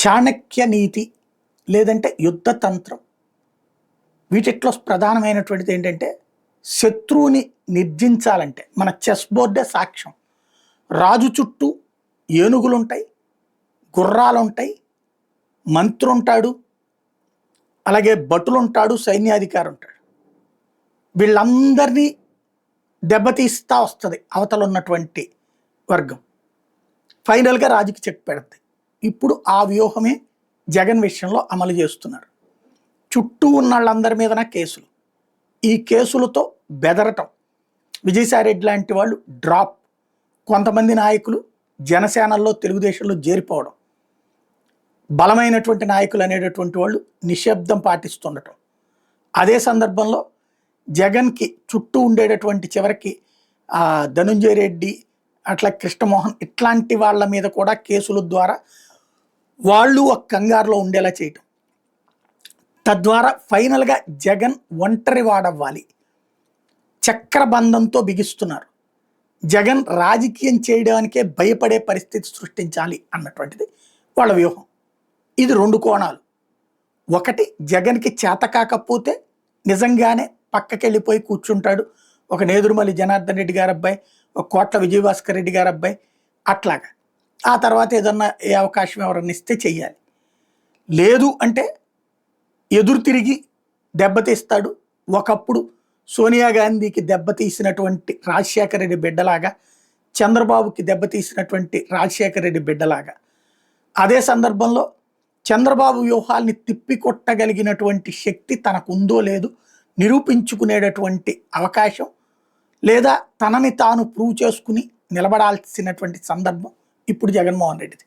చాణక్య నీతి లేదంటే యుద్ధ తంత్రం వీటిట్లో ప్రధానమైనటువంటిది ఏంటంటే శత్రువుని నిర్జించాలంటే మన చెస్ బోర్డే సాక్ష్యం. రాజు చుట్టూ ఏనుగులుంటాయి, గుర్రాలుంటాయి, మంత్రి ఉంటాడు, అలాగే భటులుంటాడు, సైన్యాధికారి ఉంటాడు. వీళ్ళందరినీ దెబ్బతీస్తా వస్తుంది అవతల ఉన్నటువంటి వర్గం. ఫైనల్గా రాజుకి చెక్ పెడతాయి. ఇప్పుడు ఆ వ్యూహమే జగన్ విషయంలో అమలు చేస్తున్నారు. చుట్టూ ఉన్న వాళ్ళందరి మీదన కేసులు, ఈ కేసులతో బెదరటం, విజయసాయిరెడ్డి లాంటి వాళ్ళు డ్రాప్, కొంతమంది నాయకులు జనసేనలో తెలుగుదేశంలో చేరిపోవడం, బలమైనటువంటి నాయకులు అనేటటువంటి వాళ్ళు నిశ్శబ్దం పాటిస్తుండటం. అదే సందర్భంలో జగన్కి చుట్టూ ఉండేటటువంటి చివరికి ధనుంజయ రెడ్డి అట్లా కృష్ణమోహన్ ఇట్లాంటి వాళ్ళ మీద కూడా కేసుల ద్వారా వాళ్ళు ఒక కంగారులో ఉండేలా చేయటం. తద్వారా ఫైనల్గా జగన్ ఒంటరి వాడవ్వాలి, చక్రబంధంతో బిగిస్తున్నారు. జగన్ రాజకీయం చేయడానికే భయపడే పరిస్థితి సృష్టించాలి అన్నటువంటిది వాళ్ళ వ్యూహం. ఇది రెండు కోణాలు. ఒకటి, జగన్కి చేత కాకపోతే నిజంగానే పక్కకెళ్ళిపోయి కూర్చుంటాడు. ఒక నేదురుమల్లి జనార్దన్ రెడ్డి గారి అబ్బాయి, ఒక కోట్ల విజయభాస్కర్ రెడ్డి గారి అబ్బాయి, అట్లాగా ఆ తర్వాత ఏదన్నా ఏ అవకాశం ఎవరన్నా ఇస్తే చెయ్యాలి. లేదు అంటే ఎదురు తిరిగి దెబ్బతీస్తాడు. ఒకప్పుడు సోనియా గాంధీకి దెబ్బతీసినటువంటి రాజశేఖర రెడ్డి బిడ్డలాగా, చంద్రబాబుకి దెబ్బతీసినటువంటి రాజశేఖర రెడ్డి బిడ్డలాగా. అదే సందర్భంలో చంద్రబాబు వ్యూహాల్ని తిప్పికొట్టగలిగినటువంటి శక్తి తనకుందో లేదు నిరూపించుకునేటటువంటి అవకాశం, లేదా తనని తాను ప్రూవ్ చేసుకుని నిలబడాల్సినటువంటి సందర్భం ఇప్పుడు జగన్మోహన్ రెడ్డిది.